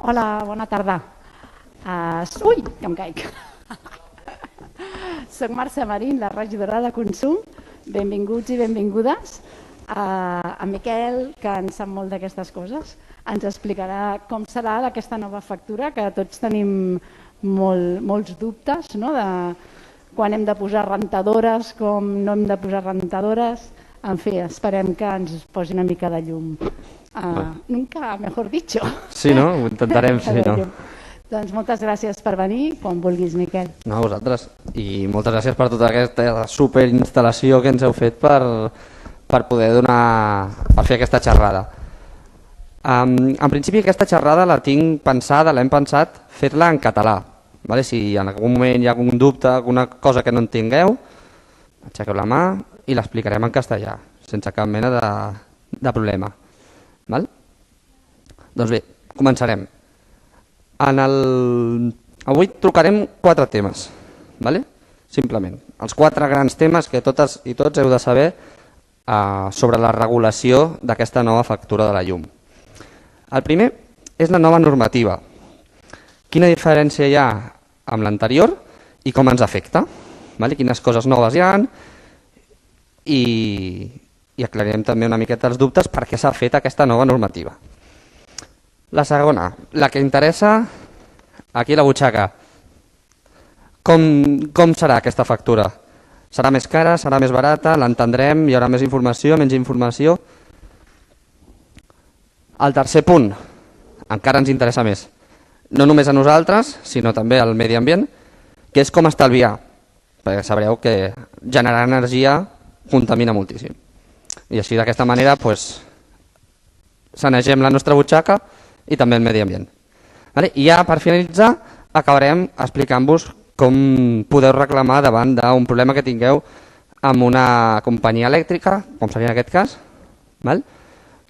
Hola, bona tarda. Ui, que em caic. Soc Mercè Marín, la regidora de Consum. Benvinguts i benvingudes. En Miquel, que en sap molt d'aquestes coses, ens explicarà com serà aquesta nova factura, que tots tenim molts dubtes, no? De quan hem de posar rentadores, com no hem de posar rentadores. En fi, esperem que ens posi una mica de llum. Nunca mejor dicho. Sí, no? Ho intentarem, sí, no? Doncs moltes gràcies per venir, quan vulguis, Miquel. No, a vosaltres. I moltes gràcies per tota aquesta superinstal·lació que ens heu fet per poder per fer aquesta xerrada. En principi aquesta xerrada l'hem pensat fer-la en català. Si en algun moment hi ha algun dubte, alguna cosa que no entengueu, aixequeu la mà i l'explicarem en castellà, sense cap mena de problema. Doncs bé, començarem. Avui tocarem 4 temes, simplement. Els 4 grans temes que totes i tots heu de saber sobre la regulació d'aquesta nova factura de la llum. El primer és la nova normativa. Quina diferència hi ha amb l'anterior i com ens afecta, quines coses noves hi ha, i aclarirem també una miqueta els dubtes per què s'ha fet aquesta nova normativa. La segona, la que interessa aquí a la butxaca. Com serà aquesta factura? Serà més cara, serà més barata, l'entendrem, hi haurà més informació, menys informació? El tercer punt, encara ens interessa més, no només a nosaltres, sinó també al medi ambient, que és com estalviar, perquè sabreu que generar energia contamina moltíssim. I així d'aquesta manera sanegem la nostra butxaca i també el medi ambient. I ja per finalitzar acabarem explicant-vos com podeu reclamar davant d'un problema que tingueu amb una companyia elèctrica, com seria en aquest cas,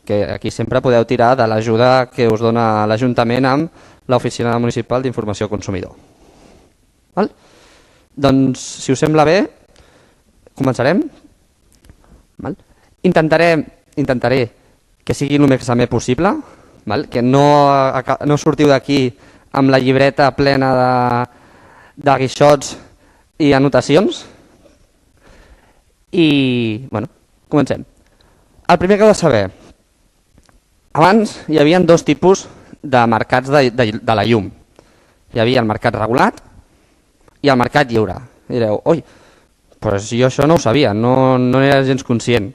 que aquí sempre podeu tirar de l'ajuda que us dona l'Ajuntament amb l'Oficina Municipal d'Informació al Consumidor. Doncs, si us sembla bé, començarem. Intentaré que sigui el més amè possible, que no sortiu d'aquí amb la llibreta plena de guixots i anotacions. I, comencem. El primer que heu de saber, abans hi havia 2 tipus de mercats de la llum. Hi havia el mercat regulat i el mercat lliure. I direu, oi, doncs jo això no ho sabia, no era gens conscient.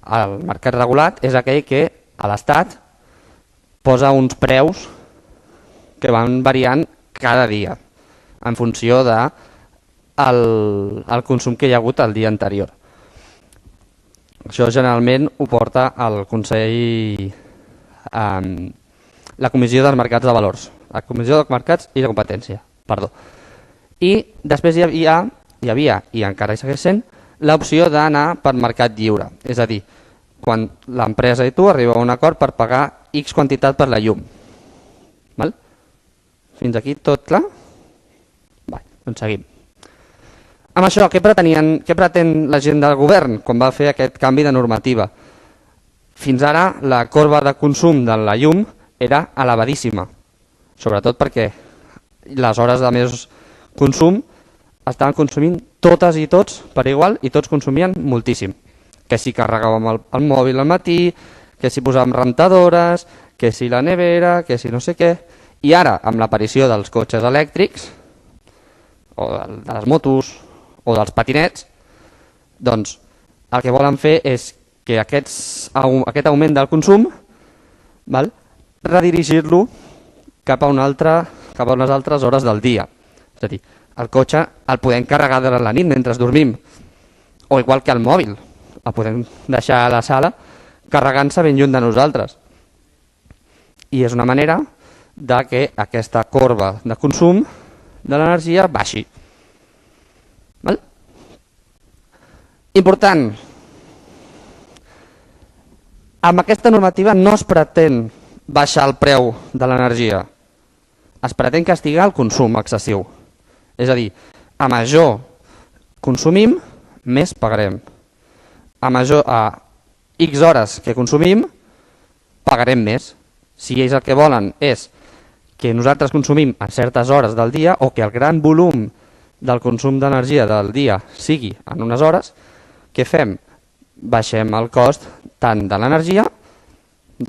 El mercat regulat és aquell que a l'Estat posa uns preus que van variant cada dia en funció del consum que hi ha hagut el dia anterior. Això generalment ho porta al Consell, la Comissió dels Mercats de Valors, la Comissió dels Mercats i de Competència, perdó. I després hi havia, i encara hi segueix sent, l'opció d'anar per mercat lliure, és a dir, quan l'empresa i tu arribeu a un acord per pagar X quantitat per la llum. Fins aquí tot clar? Doncs seguim. Amb això, què pretén la gent del govern quan va fer aquest canvi de normativa? Fins ara la corba de consum de la llum era elevadíssima, sobretot perquè les hores de més consum estaven consumint totes i tots per igual i tots consumien moltíssim. Que si carregàvem el mòbil al matí, que si posàvem rentadores, que si la nevera, que si no sé què. I ara, amb l'aparició dels cotxes elèctrics, o de les motos, o dels patinets, doncs el que volen fer és que aquest augment del consum redirigir-lo cap a unes altres hores del dia. És a dir, el cotxe el podem carregar durant la nit mentre dormim, o igual que el mòbil, el podem deixar a la sala carregant-se ben lluny de nosaltres. I és una manera de que aquesta corba de consum de l'energia baixi. Important. Amb aquesta normativa no es pretén baixar el preu de l'energia, es pretén castigar el consum excessiu. És a dir, a major consumim, més pagarem. A X hores que consumim, pagarem més. Si ells el que volen és que nosaltres consumim a certes hores del dia o que el gran volum del consum d'energia del dia sigui en unes hores, què fem? Baixem el cost tant de l'energia,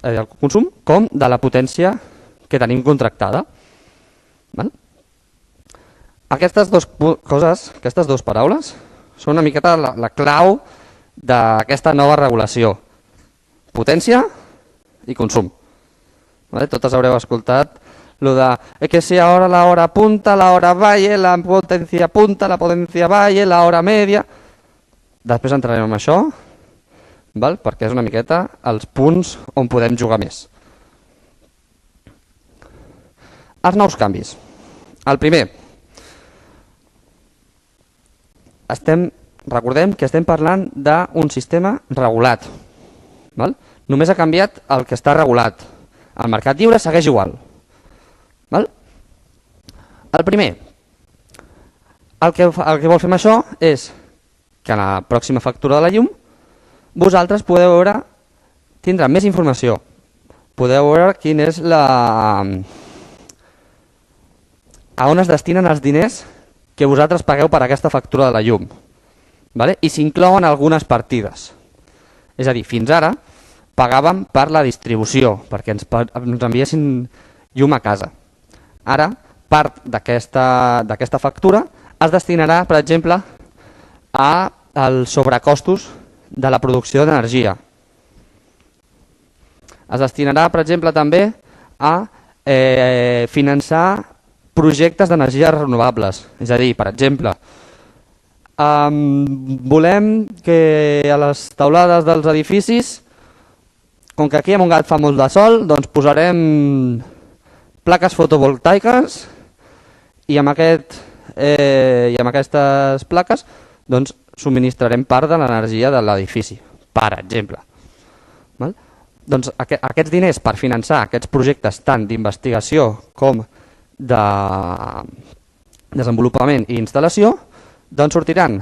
del consum, com de la potència que tenim contractada. Val? Aquestes dues coses, aquestes dues paraules, són una miqueta la clau d'aquesta nova regulació. Potència i consum. ¿Vale? Totes haureu escoltat lo de que si ahora la hora punta, la hora valle, la potencia punta, la potencia valle, la hora media. Després entrarem en això, val? Perquè és una miqueta els punts on podem jugar més. Els nous canvis. El primer, recordem que estem parlant d'un sistema regulat. Val? Només ha canviat el que està regulat. El mercat lliure segueix igual. Val? El primer, el que vol fer amb això és que a la pròxima factura de la llum vosaltres podeu veure, tindrà més informació. Podeu veure quin és a on es destinen els diners que vosaltres pagueu per aquesta factura de la llum. Vale? I s'inclouen algunes partides. És a dir, fins ara pagàvem per la distribució, perquè ens enviessin llum a casa. Ara, part d'aquesta factura es destinarà, per exemple, als sobrecostos de la producció d'energia. Es destinarà, per exemple, també a finançar projectes d'energies renovables. És a dir, per exemple, volem que a les teulades dels edificis, com que aquí a Montgat fa molt de sol, doncs posarem plaques fotovoltaiques i amb aquestes plaques doncs, subministrarem part de l'energia de l'edifici, per exemple. Val? Doncs aquests diners per finançar aquests projectes tant d'investigació com de desenvolupament i instal·lació d'on sortiran?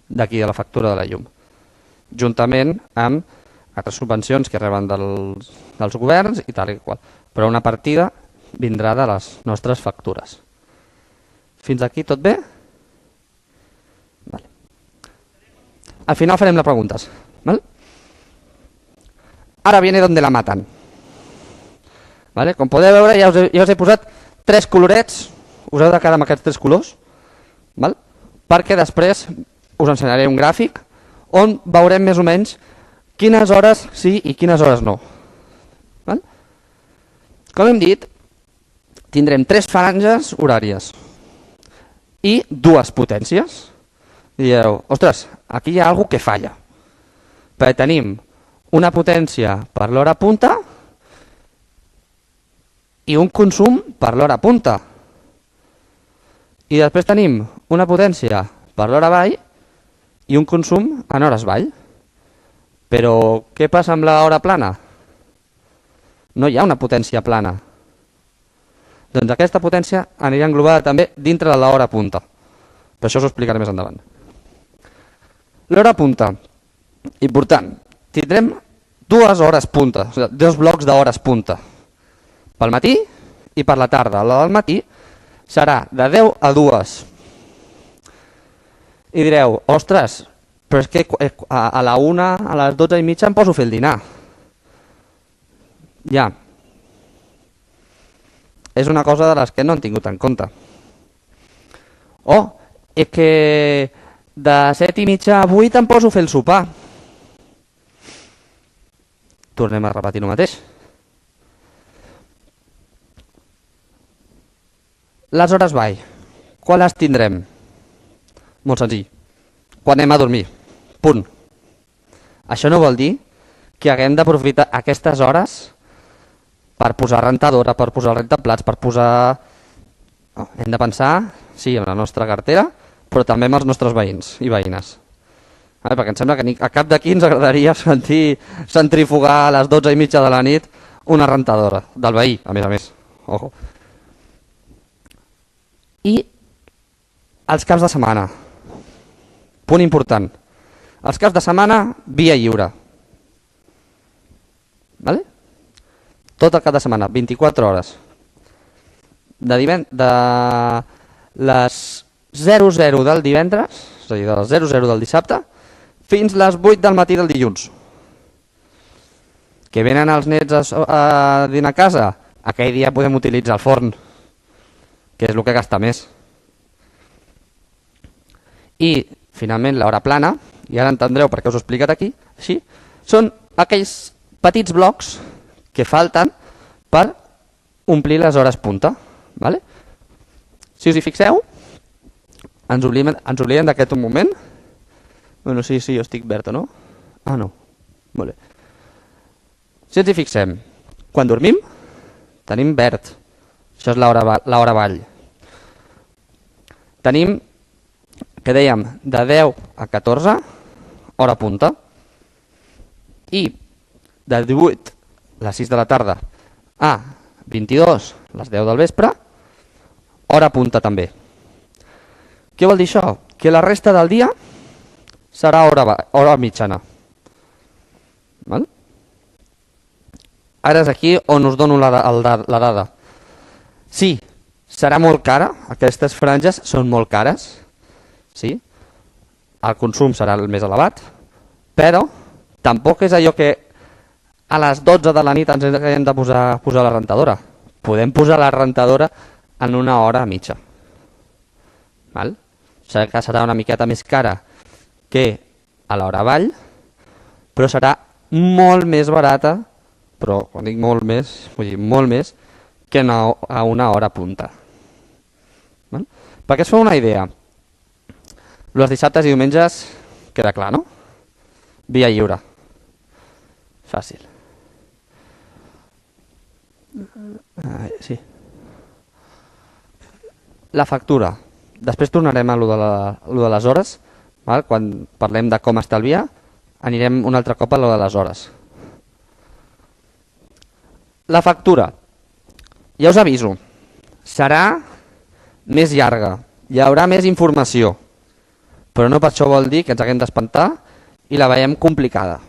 D'aquí, de la factura de la llum, juntament amb altres subvencions que reben dels governs i tal i qual. Però una partida vindrà de les nostres factures. Fins aquí tot bé? Vale. Al final farem les preguntes. ¿Vale? Ara viene donde la matan. ¿Vale? Com podeu veure, ja us he posat 3 colorets, us heu de quedar amb aquests 3 colors, ¿vale? Perquè després us ensenyaré un gràfic on veurem més o menys quines hores sí i quines hores no. ¿Vale? Com hem dit, tindrem 3 franges horàries i 2 potències. I direu, ostres, aquí hi ha alguna cosa que falla. Perquè tenim una potència per l'hora punta i un consum per l'hora punta. I després tenim una potència per l'hora vall i un consum en hores vall. Però què passa amb l'hora plana? No hi ha una potència plana. Doncs aquesta potència anirà englobada també dintre de l'hora punta. Per això us ho explicaré més endavant. L'hora punta, important, tindrem 2 hores punta, 2 blocs d'hores punta. Pel matí i per la tarda. La del matí serà de 10 a 2. I direu, ostres, però és que a la 1, a les 12 i mitja em poso a fer el dinar. Ja. És una cosa de les que no han tingut en compte. És que de 7 i mitja a 8 em poso a fer el sopar. Tornem a repetir el mateix. Les hores vall, quan les tindrem? Molt senzill, quan anem a dormir, punt. Això no vol dir que haguem d'aprofitar aquestes hores per posar rentadora, per posar rentaplats, per posar... No, hem de pensar, sí, en la nostra cartera, però també amb els nostres veïns i veïnes. Perquè em sembla que a cap d'aquí ens agradaria sentir centrifugar a les 12 i mitja de la nit una rentadora, del veí, a més. Ojo. I els caps de setmana. Punt important. Els caps de setmana, via lliure. Vale? tot el cap de setmana, 24 hores. De les 00 del divendres, és a dir, de les 00 del dissabte, fins les 8 del matí del dilluns. Que venen els nets a dinar a casa, aquell dia podem utilitzar el forn, que és el que gasta més. I, finalment, l'hora plana, i ara entendreu per què us ho he explicat aquí, així, són aquells petits blocs que falten per omplir les hores punta. Vale? Si us hi fixeu, ens oblidem d'aquest un moment. Bueno, sí, jo estic verd o no? Ah, no. Molt bé. Si ens hi fixem, quan dormim, tenim verd. Això és l'hora vall. Tenim, que dèiem, de 10 a 14, hora punta. I de 18, les 6 de la tarda, a 22, les 10 del vespre, hora punta també. Què vol dir això? Que la resta del dia serà hora mitjana. Val? Ara és aquí on us dono la dada. Sí, serà molt cara, aquestes franges són molt cares, sí? El consum serà el més elevat, però tampoc és allò que a les 12 de la nit ens hem de posar la rentadora. Podem posar la rentadora en una hora mitja. Val? Sé que serà una miqueta més cara que a l'hora vall, però serà molt més barata, però quan dic molt més, vull dir molt més, que a una hora punta. Val? Perquè es fa una idea, els dissabtes i diumenges queda clar, no? Via lliure. Fàcil. Sí. La factura. Després tornarem a lo de les hores. Val? Quan parlem de com estalviar, anirem un altre cop a lo de les hores. La factura, ja us aviso, serà més llarga, hi haurà més informació, però no per això vol dir que ens haguem d'espantar i la veiem complicada,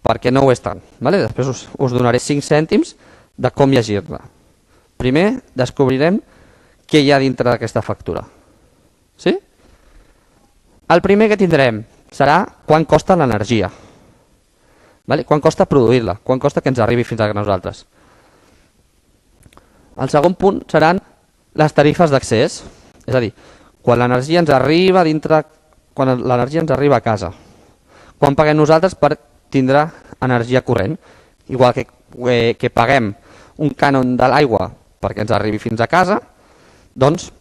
perquè no ho és tant. Vale? Després us donaré 5 cèntims de com llegir-la. Primer descobrirem què hi ha dintre d'aquesta factura. Sí? El primer que tindrem serà quan costa l'energia. Vale? Quan costa produir-la, quan costa que ens arribi fins a nosaltres. El segon punt seran les tarifes d'accés, és a dir, quan l'energia ens arriba a casa, quan paguem nosaltres per tindre energia corrent, igual que paguem un cànon de l'aigua perquè ens arribi fins a casa, doncs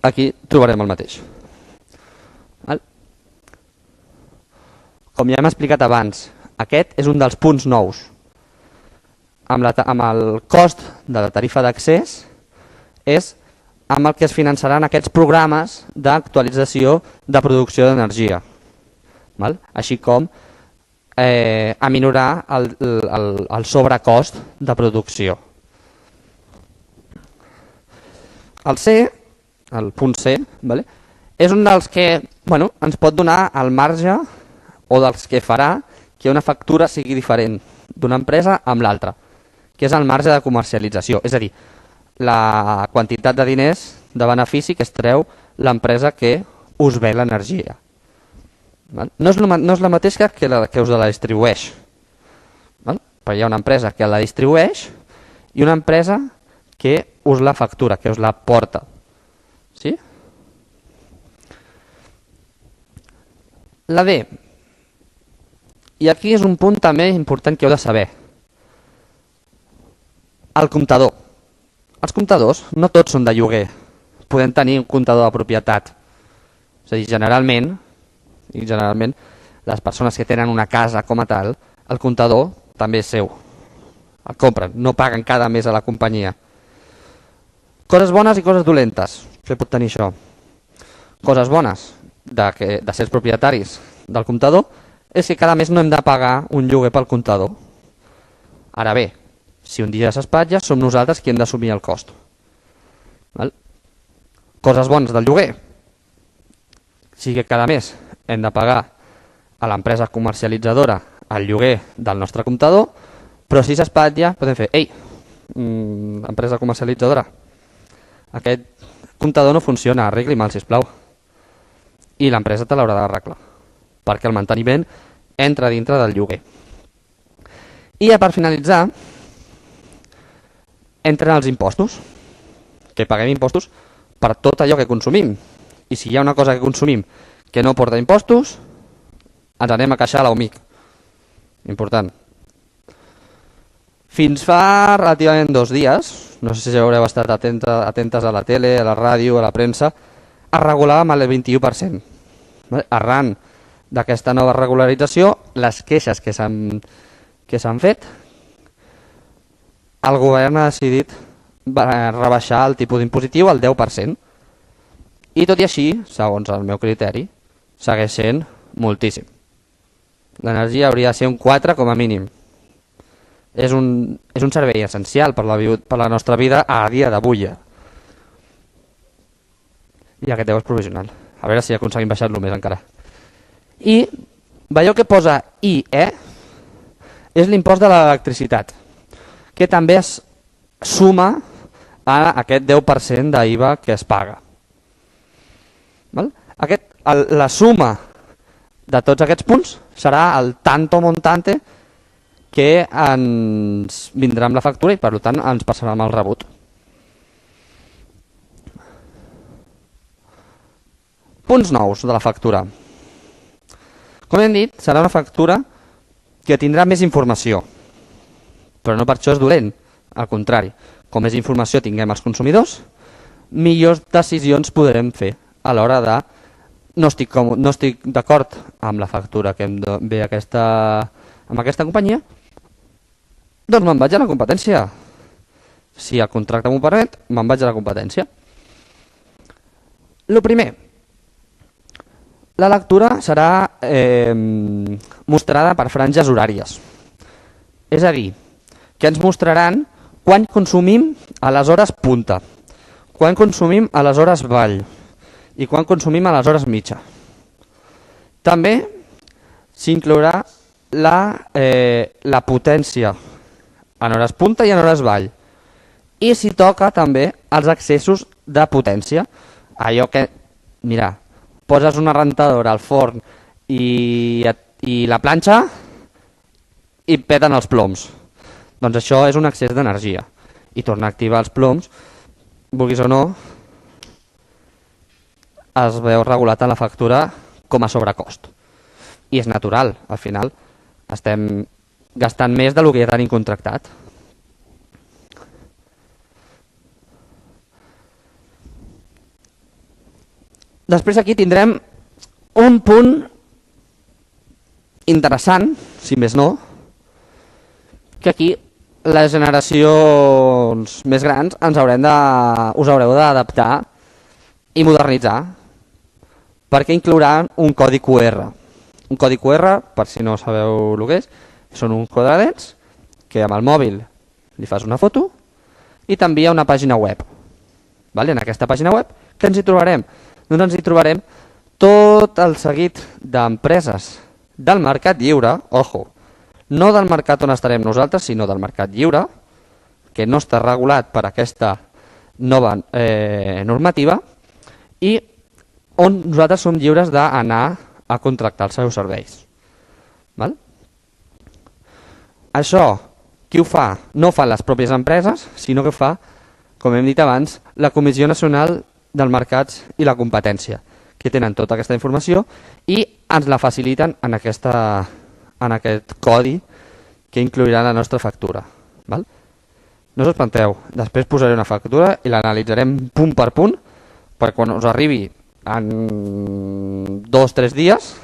aquí trobarem el mateix. Val? Com ja hem explicat abans, aquest és un dels punts nous. Amb el cost de la tarifa d'accés és amb el que es finançaran aquests programes d'actualització de producció d'energia. Així com aminorar el sobrecost de producció. El punt C, és un dels que ens pot donar el marge o dels que farà que una factura sigui diferent d'una empresa amb l'altra, que és el marge de comercialització, és a dir, la quantitat de diners de benefici que es treu l'empresa que us ve l'energia. No és la mateixa que la que us la distribueix, però hi ha una empresa que la distribueix i una empresa que us la factura, que us la porta. Sí? La D. I aquí és un punt també important que heu de saber. El comptador. Els comptadors no tots són de lloguer. Podem tenir un comptador de propietat. És a dir, generalment, les persones que tenen una casa com a tal, el comptador també és seu. El compren, no paguen cada mes a la companyia. Coses bones i coses dolentes. Què pot tenir això? Coses bones de ser els propietaris del comptador és que cada mes no hem de pagar un lloguer pel comptador. Ara bé, si un dia s'espatlla, som nosaltres qui hem d'assumir el cost. Coses bones del lloguer. Sí que cada mes hem de pagar a l'empresa comercialitzadora el lloguer del nostre comptador, Però si s'espatlla, podem fer, ei, empresa comercialitzadora, aquest comptador no funciona, arregli mal, sisplau. I l'empresa te l'haurà d'arreglar, perquè el manteniment entra dintre del lloguer. I ja per finalitzar, entren els impostos, que paguem impostos per tot allò que consumim. I si hi ha una cosa que consumim que no porta impostos, ens anem a queixar a l'OMIC. Important. Fins fa relativament 2 dies, no sé si haureu estat atentes a la tele, a la ràdio, a la premsa, es regulava amb el 21%. Arran d'aquesta nova regularització, les queixes que s'han fet, el govern ha decidit rebaixar el tipus d'impositiu al 10%. I tot i així, segons el meu criteri, segueix sent moltíssim. L'energia hauria de ser un 4 com a mínim. És un servei essencial per la nostra vida a dia d'avui. I aquest 10 és provisional. A veure si aconseguim baixar-lo més encara. I veieu que posa IE és l'impost de l'electricitat, que també es suma a aquest 10% d'IVA que es paga. La suma de tots aquests punts serà el tanto montante que ens vindrà amb la factura i per tant ens passarà amb el rebut. Punts nous de la factura. Com hem dit, serà una factura que tindrà més informació, però no per això és dolent. Al contrari, com més informació tinguem els consumidors, millors decisions podrem fer a l'hora de no estic d'acord amb la factura que em ve amb aquesta companyia, doncs me'n vaig a la competència. Si el contracte m'ho permet, me'n vaig a la competència. El primer, la lectura serà mostrada per franges horàries. És a dir, que ens mostraran quan consumim a les hores punta, quan consumim a les hores vall i quan consumim a les hores mitja. També s'inclourà la potència en hores punta i en hores vall. I s'hi toca també els accessos de potència. Allò que, mira, poses una rentadora al forn i la planxa i peten els ploms. Doncs això és un excés d'energia. I tornar a activar els ploms, vulguis o no, es veu regulat a la factura com a sobrecost. I és natural, al final estem gastant més del que ja tenim contractat. Després aquí tindrem un punt interessant, si més no, que aquí les generacions més grans us haureu d'adaptar i modernitzar, perquè inclouran un codi QR. Un codi QR, per si no sabeu el que és, són uns quadradets que amb el mòbil li fas una foto i t'envia una pàgina web. En aquesta pàgina web, què ens hi trobarem? Doncs ens hi trobarem tot el seguit d'empreses del mercat lliure, ojo, no del mercat on estarem nosaltres, sinó del mercat lliure, que no està regulat per aquesta nova normativa i on nosaltres som lliures d'anar a contractar els seus serveis. Això, qui ho fa? No ho fan les pròpies empreses, sinó que fa, com hem dit abans, la Comissió Nacional dels Mercats i la Competència, que tenen tota aquesta informació i ens la faciliten en aquest codi que inclourà la nostra factura. No us espanteu, després posaré una factura i l'analitzarem punt per punt, perquè quan us arribi en 2 o 3 dies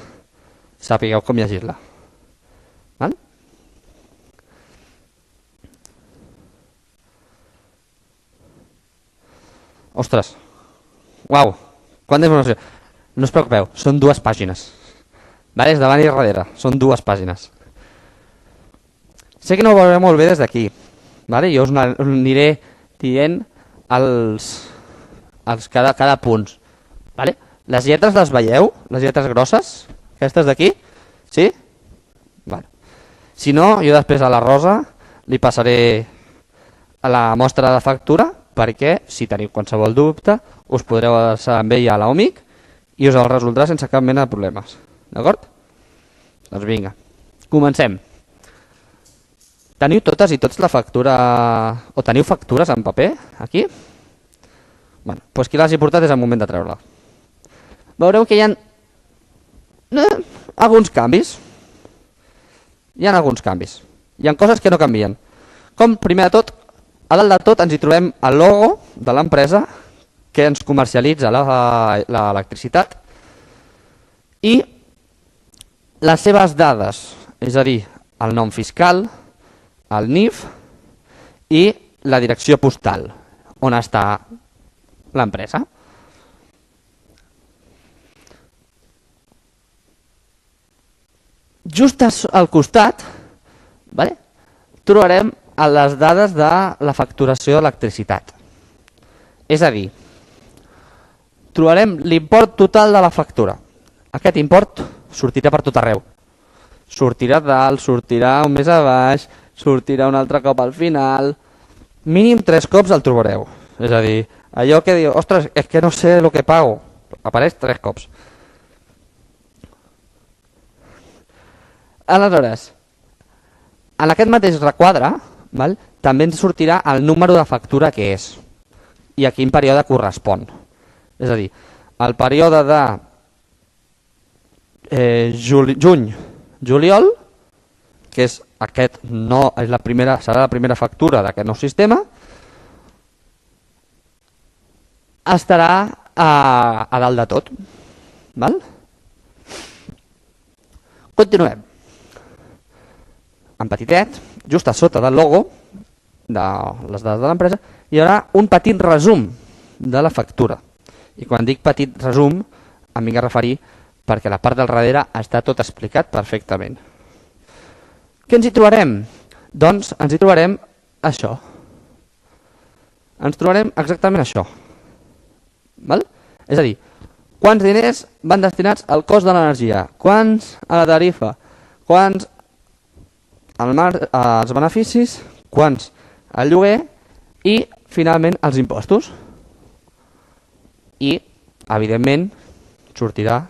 sapigueu com llegir-la. Ostres, uau, quanta informació. No us preocupeu, són 2 pàgines. És davant i darrere, són 2 pàgines. Sé que no ho veureu molt bé des d'aquí. Jo us aniré dient cada punt. Les lletres les veieu? Les lletres grosses? Aquestes d'aquí? Sí? Si no, jo després a la Rosa li passaré a la mostra de factura perquè, si teniu qualsevol dubte, us podreu adreçar amb ella a l'OMIC i us el resoldrà sense cap mena de problemes. D'acord? Doncs vinga, comencem. Teniu totes i tots la factura... o teniu factures en paper, aquí? Bé, doncs qui les hi portat és el moment de treure-la. Veureu que hi ha alguns canvis. Hi ha alguns canvis. Hi ha coses que no canvien. Com, primer de tot, a dalt de tot ens hi trobem el logo de l'empresa que ens comercialitza l'electricitat i les seves dades, és a dir, el nom fiscal, el NIF i la direcció postal on està l'empresa. Just al costat trobarem les dades de la facturació d'electricitat. És a dir, trobarem l'import total de la factura. Aquest import sortirà per tot arreu. Sortirà dalt, sortirà un més a baix, sortirà un altre cop al final. Mínim 3 cops el trobareu. És a dir, allò que diu, ostres, és que no sé el que pago. Apareix 3 cops. Aleshores, en aquest mateix requadre també ens sortirà el número de factura que és i a quin període correspon. És a dir, el període de juny-juliol, que és aquest serà la primera factura d'aquest nou sistema, estarà a dalt de tot. Continuem. En petitet, just a sota del logo de les dades de l'empresa, hi haurà un petit resum de la factura. I quan dic petit resum, em vinc a referir perquè la part del darrere està tot explicat perfectament. Què ens hi trobarem? Doncs ens hi trobarem això. Ens trobarem exactament això. És a dir, quants diners van destinats al cost de l'energia, quants a la tarifa, quants als beneficis, quants al lloguer i, finalment, els impostos. I, evidentment, sortirà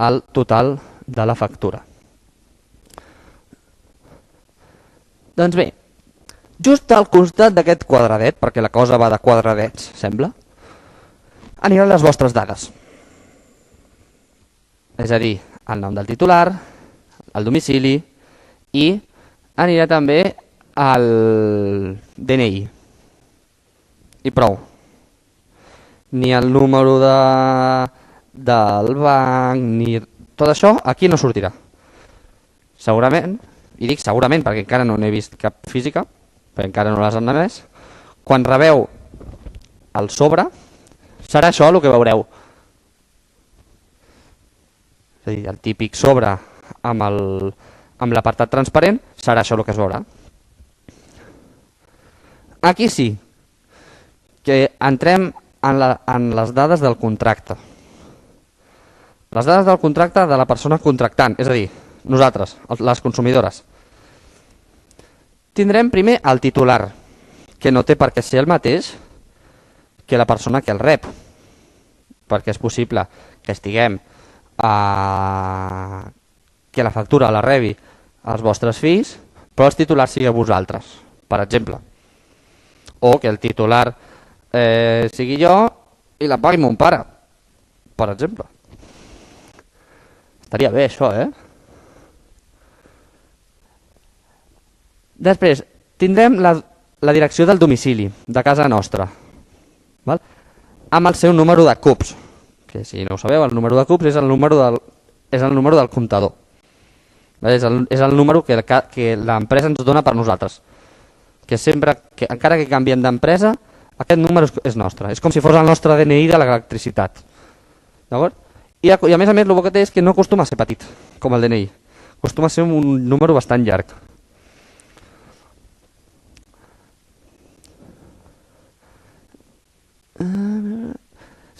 el total de la factura. Doncs bé, just al costat d'aquest quadradet, perquè la cosa va de quadradets, sembla, aniran les vostres dades. És a dir, el nom del titular, el domicili i anirà també el DNI. I prou. Ni el número del banc, ni tot això aquí no sortirà. Segurament, i dic segurament perquè encara no n'he vist cap física, perquè encara no les han emès, quan rebeu el sobre, serà això el que veureu. És a dir, el típic sobre amb l'apartat transparent serà això el que es veurà. Aquí sí, que entrem en les dades del contracte. Les dades del contracte de la persona contractant, és a dir, nosaltres, les consumidores. Tindrem primer el titular, que no té per què ser el mateix que la persona que el rep, perquè és possible que estiguem que la factura la rebi als vostres fills, però els titulars sigueu vosaltres, per exemple. O que el titular sigui jo i la pagui mon pare, per exemple. Estaria bé això, Després, tindrem la direcció del domicili, de casa nostra, amb el seu número de CUPs, que si no ho sabeu, el número de CUPs és el número del comptador. És el número que l'empresa ens dona per nosaltres. Que encara que canviem d'empresa, aquest número és nostre. És com si fos el nostre DNI de l'electricitat. I a més el que té és que no acostuma a ser petit, com el DNI. Acostuma a ser un número bastant llarg.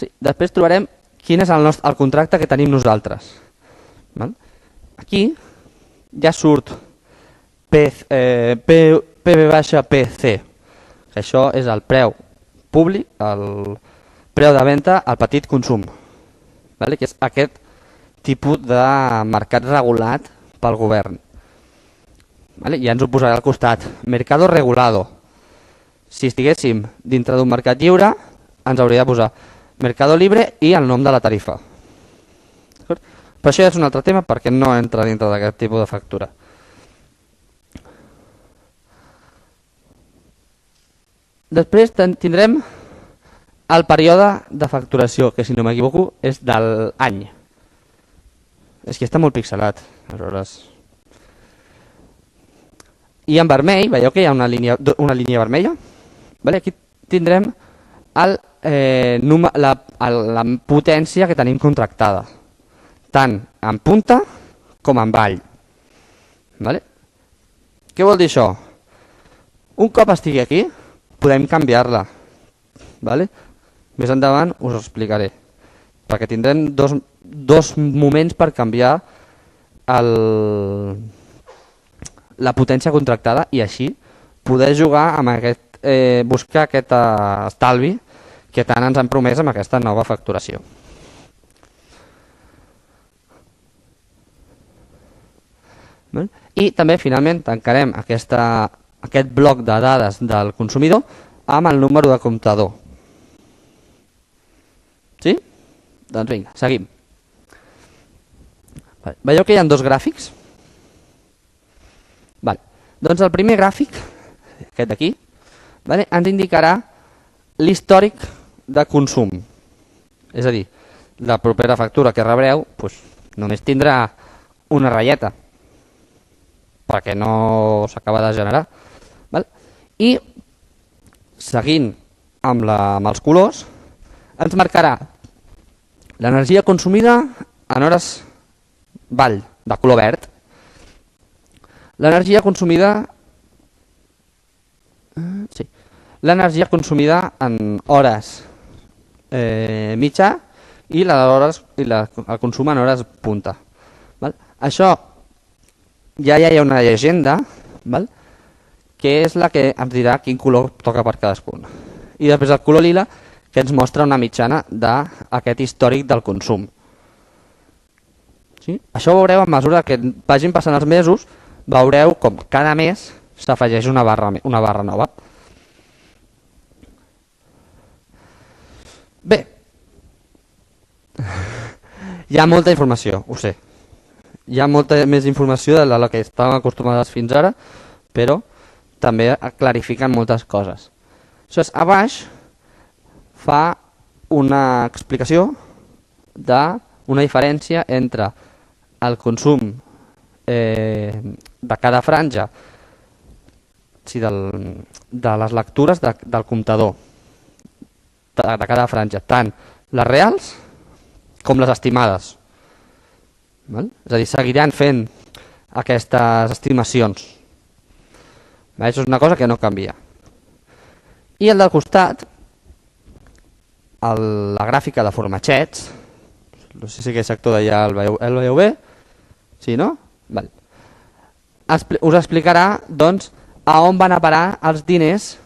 Sí, després trobarem quin és el contracte que tenim nosaltres. Aquí ja surt PV-PC, que això és el preu públic, el preu de venda al petit consum, que és aquest tipus de mercat regulat pel govern. I ja ens ho posaré al costat. Mercado regulado. Si estiguéssim dintre d'un mercat lliure, ens hauria de posar Mercado Libre i el nom de la tarifa. Però això ja és un altre tema perquè no entra dintre d'aquest tipus de factura. Després tindrem el període de facturació, que si no m'equivoco és de l'any. És que està molt pixelat, aleshores. I en vermell, veieu que hi ha una línia vermella? Aquí tindrem la potència que tenim contractada, tant en punta com en vall. Què vol dir això? Un cop estigui aquí, podem canviar-la. Més endavant us ho explicaré, perquè tindrem dos moments per canviar la potència contractada i així poder jugar amb buscar aquest estalvi que tant ens han promès amb aquesta nova facturació. I també finalment tancarem aquest bloc de dades del consumidor amb el número de comptador. Sí? Doncs vinga, seguim. Veieu que hi ha dos gràfics? Doncs el primer gràfic, aquest d'aquí, ens indicarà l'històric de consum. És a dir, la propera factura que rebreu només tindrà una ratlleta, perquè no s'acaba de generar. I seguint amb els colors, ens marcarà l'energia consumida en hores vall, de color verd, l'energia consumida en hores mitjà i el consum en hores punta. Això ja hi ha una llegenda que és la que ens dirà quin color toca per cadascun. I després el color lila que ens mostra una mitjana d'aquest històric del consum. Això ho veureu a mesura que vagin passant els mesos. Veureu com cada mes s'afegeix una barra nova. Bé, hi ha molta informació, ho sé. Hi ha molta més informació de la que estàvem acostumades fins ara, però també clarifiquen moltes coses. A baix fa una explicació d'una diferència entre el consum de cada franja, de les lectures del comptador de cada franja, tant les reals com les estimades. És a dir, seguiran fent aquestes estimacions. Això és una cosa que no canvia. I el del costat, la gràfica de formatgets, no sé si aquest sector d'allà el veieu bé, sí, no? Us explicarà doncs a on van a parar els diners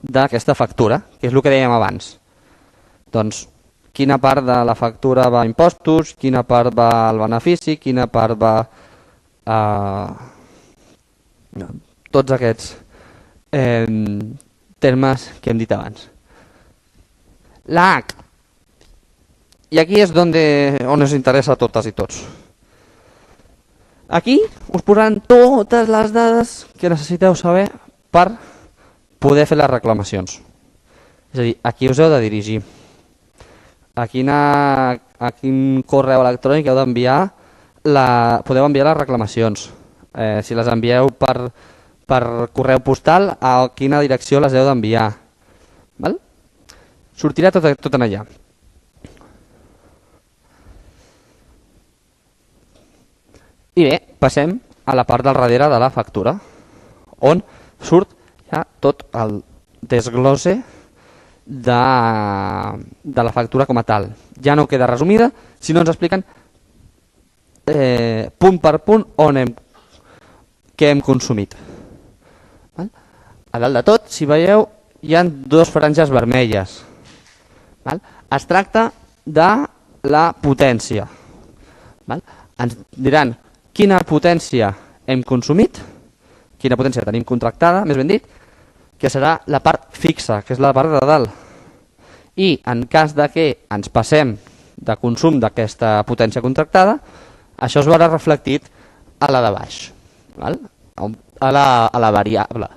d'aquesta factura, que és el que dèiem abans. Doncs quina part de la factura va a impostos, quina part va al benefici, quina part va a tots aquests termes que hem dit abans. La H. I aquí és on ens interessa a totes i tots. Aquí us posaran totes les dades que necessiteu saber per poder fer les reclamacions. És a dir, aquí us heu de dirigir. A quin correu electrònic heu d'enviar, podeu enviar les reclamacions. Si les envieu per correu postal, a quina direcció les heu d'enviar. Sortirà tot en allà. I bé, passem a la part del darrere de la factura, on surt ja tot el desglose de la factura com a tal. Ja no queda resumida, sinó ens expliquen punt per punt què hem consumit. A dalt de tot, si veieu, hi ha dues franges vermelles. Es tracta de la potència. Ens diran quina potència hem consumit, quina potència tenim contractada, més ben dit, que serà la part fixa, que és la part de dalt. I en cas de que ens passem de consum d'aquesta potència contractada, això es veurà reflectit a la de baix, a la variable.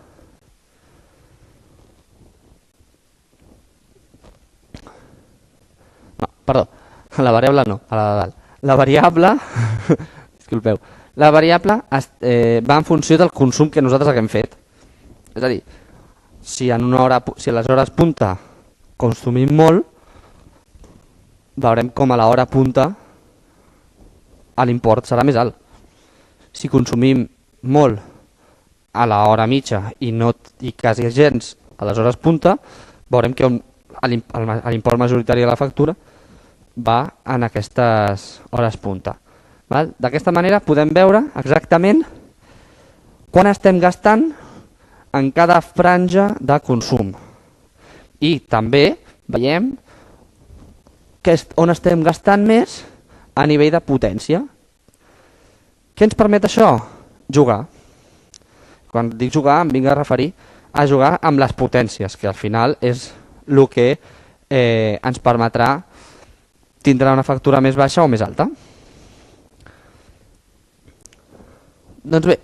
No, perdó, a la variable no, a la de dalt. La variable, disculpeu, la variable va en funció del consum que nosaltres haguem fet. És a dir, si a les hores punta consumim molt, veurem com a l'hora punta l'import serà més alt. Si consumim molt a l'hora mitja i quasi gens a les hores punta, veurem que l'import majoritari de la factura va en aquestes hores punta. D'aquesta manera podem veure exactament quan estem gastant en cada franja de consum. I també veiem on estem gastant més a nivell de potència. Què ens permet això? Jugar. Quan dic jugar em vinc a referir a jugar amb les potències, que al final és el que ens permetrà tindrà una factura més baixa o més alta. Doncs bé,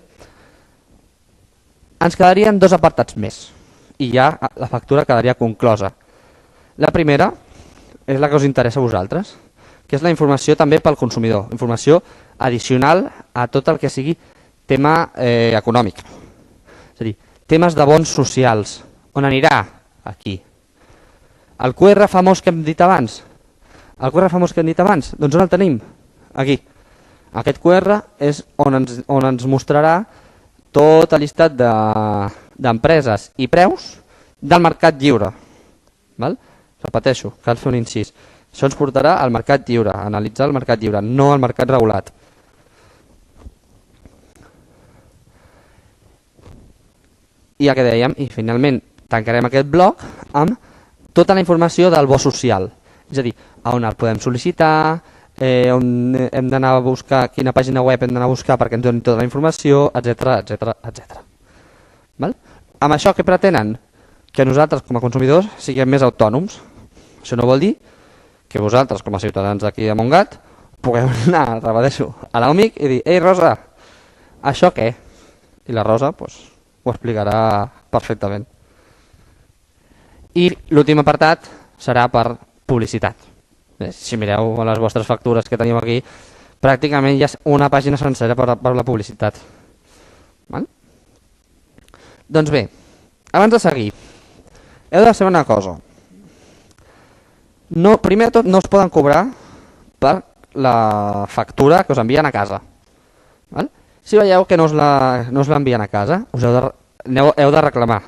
ens quedarien dos apartats més i ja la factura quedaria conclosa. La primera és la que us interessa a vosaltres, que és la informació també pel consumidor, informació addicional a tot el que sigui tema econòmic. És a dir, temes de bons socials. On anirà? Aquí. El QR famós que hem dit abans, doncs on el tenim? Aquí. Aquest QR és on ens mostrarà tot el llistat d'empreses i preus del mercat lliure. Repeteixo, cal fer un incís. Això ens portarà al mercat lliure, a analitzar el mercat lliure, no al mercat regulat. I ja que dèiem, i finalment tancarem aquest bloc amb tota la informació del bo social. És a dir, on el podem sol·licitar, on hem d'anar a buscar, quina pàgina web hem d'anar a buscar perquè ens doni tota la informació, etc. Amb això què pretenen? Que nosaltres com a consumidors siguem més autònoms. Això no vol dir que vosaltres com a ciutadans d'aquí de Montgat pugueu anar, repeteixo, a l'amic i dir: «Ei, Rosa, això què?» I la Rosa ho explicarà perfectament. I l'últim apartat serà per publicitat. Si mireu les vostres factures que tenim aquí, pràcticament hi ha una pàgina sencera per la publicitat. Doncs bé, abans de seguir, heu de saber una cosa. Primer de tot, no us poden cobrar per la factura que us envien a casa. Si veieu que no us l'envien a casa, heu de reclamar,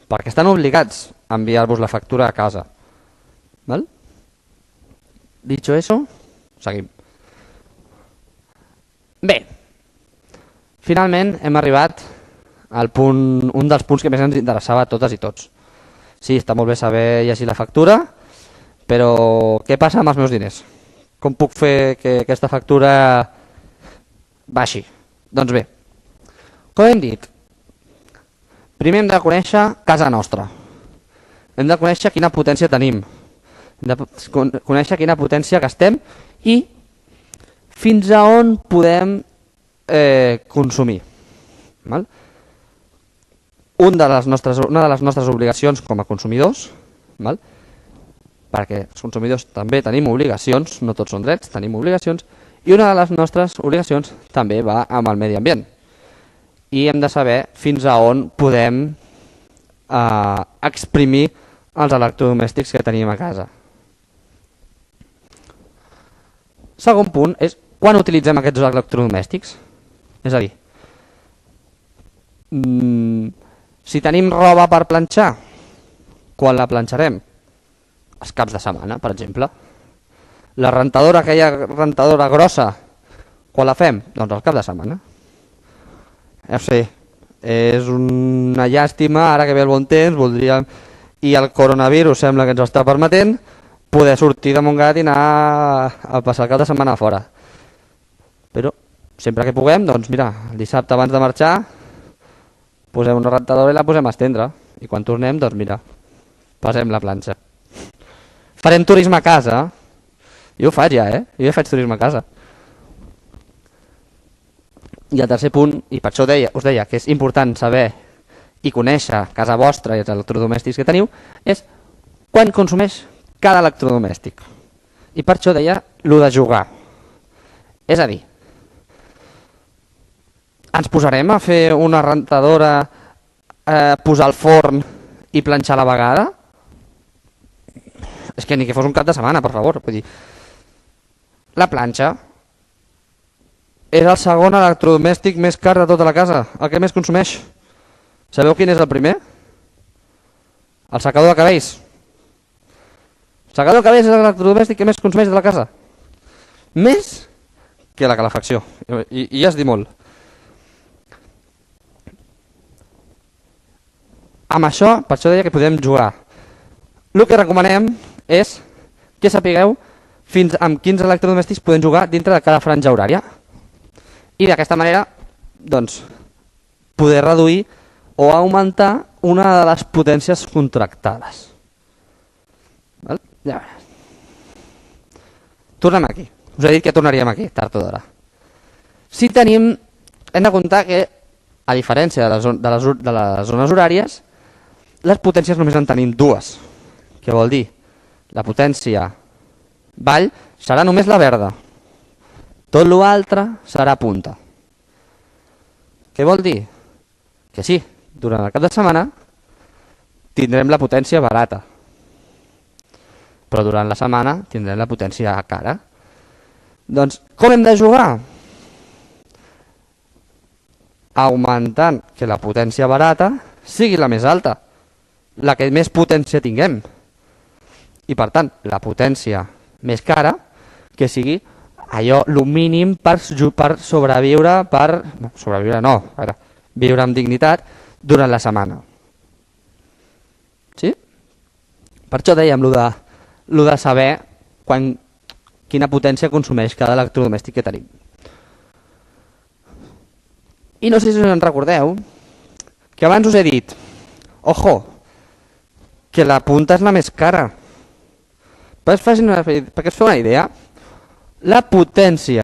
perquè estan obligats a enviar-vos la factura a casa. Dicho eso, seguim. Bé, finalment hem arribat al punt, un dels punts que més ens interessava a totes i tots. Sí, està molt bé saber llegir la factura, però què passa amb els meus diners? Com puc fer que aquesta factura baixi? Doncs bé, com hem dit, primer hem de conèixer casa nostra. Hem de conèixer quina potència tenim. Hem de conèixer quina potència gastem i fins a on podem consumir. Una de les nostres obligacions com a consumidors, perquè els consumidors també tenim obligacions, no tots són drets, tenim obligacions, i una de les nostres obligacions també va amb el medi ambient. I hem de saber fins a on podem exprimir els electrodomèstics que tenim a casa. Segon punt és quan utilitzem aquests electrodomèstics. És a dir, si tenim roba per planxar, quan la planxarem? Els caps de setmana, per exemple. La rentadora, aquella rentadora grossa, quan la fem? Doncs al cap de setmana. Ja ho sé, És una llàstima, ara que ve el bon temps, voldríem, i el coronavirus sembla que ens ho està permetent, poder sortir de Montgat i anar a passar el cap de setmana fora. Però sempre que puguem, doncs mira, el dissabte abans de marxar, posem una rentadora i la posem a estendre. I quan tornem, doncs mira, passem la planxa. Farem turisme a casa. Jo ho faig ja, Jo ja faig turisme a casa. I el tercer punt, i per això us deia que és important saber i conèixer casa vostra i els electrodomèstics que teniu, és quan consumeix cada electrodomèstic. I per això deia lo de jugar. És a dir, ens posarem a fer una rentadora, posar el forn i planxar a la vegada? És que ni que fos un cap de setmana, per favor. Vull dir, la planxa és el segon electrodomèstic més car de tota la casa, el que més consumeix. Sabeu quin és el primer? El secador de cabells. El secador de cabells és l'electrodomèstic que més consumeix de la casa. Més que la calefacció. I ja es diu molt. Amb això, per això deia que podem jugar. El que recomanem és que sapigueu fins amb quins electrodomèstics podem jugar dintre de cada franja horària. I d'aquesta manera, doncs, poder reduir o augmentar una de les potències contractades. Val? Ja. Tornem aquí. Us he dit que tornaríem aquí, tard o d'hora. Si tenim, hem de comptar que, a diferència de les zones horàries, les potències només en tenim dues. Què vol dir? La potència vall serà només la verda. Tot l'altre serà punta. Què vol dir? Que sí, durant el cap de setmana tindrem la potència barata. Però durant la setmana tindrem la potència cara. Doncs com hem de jugar? Augmentant que la potència barata sigui la més alta, la que més potència tinguem. I per tant, la potència més cara que sigui allò, el mínim per sobreviure, viure amb dignitat durant la setmana. Sí? Per això dèiem lo de saber quina potència consumeix cada electrodomèstic que tenim. I no sé si us en recordeu que abans us he dit, ojo, que la punta és la més cara. Perquè us feu una idea, la potència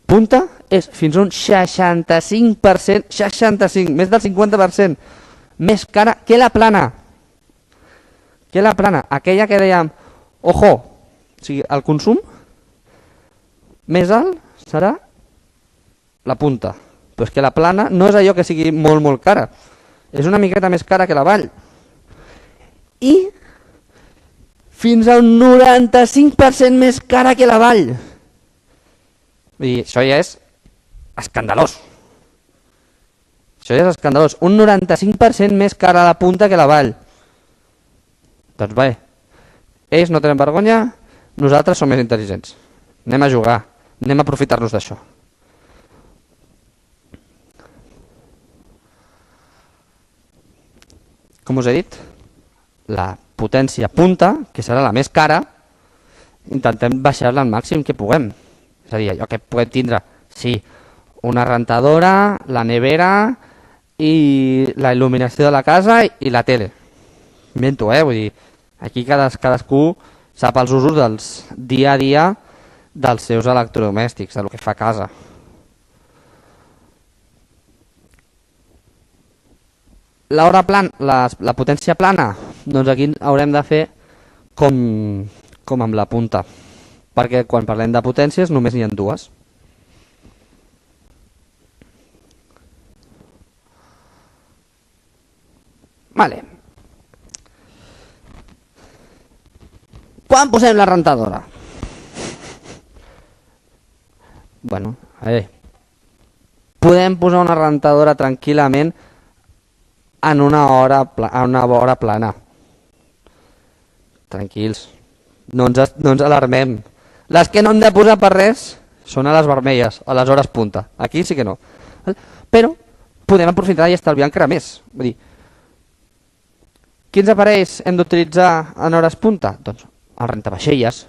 punta és fins a un 65%, 65, més del 50% més cara que la plana. Que la plana, aquella que dèiem, ojo, o sigui, el consum més alt serà la punta. Però és que la plana no és allò que sigui molt, molt cara. És una miqueta més cara que la vall. I fins a un 95% més cara que la vall. Vull dir, això ja és escandalós. Això ja és escandalós. Un 95% més cara la punta que la vall. Doncs bé, ells no tenen vergonya, nosaltres som més intel·ligents. Anem a jugar, anem a aprofitar-nos d'això. Com us he dit, la potència punta, que serà la més cara, intentem baixar-la al màxim que puguem. És a dir, allò que puguem tindre, sí, una rentadora, la nevera i la il·luminació de la casa i la tele. Invento, vull dir, aquí cadascú sap els usos dels dia a dia dels seus electrodomèstics, del que fa a casa. La potència plana, doncs aquí haurem de fer com amb la punta, perquè quan parlem de potències només n'hi ha dues. Vale. Quan posem la rentadora? Bueno, podem posar una rentadora tranquil·lament en una hora plana. Tranquils, no ens alarmem. Les que no hem de posar per res són a les vermelles, a les hores punta. Aquí sí que no. Però podem aprofitar i estalviar encara més. Vull dir, quins aparells hem d'utilitzar en hores punta? Doncs el rentavaixelles,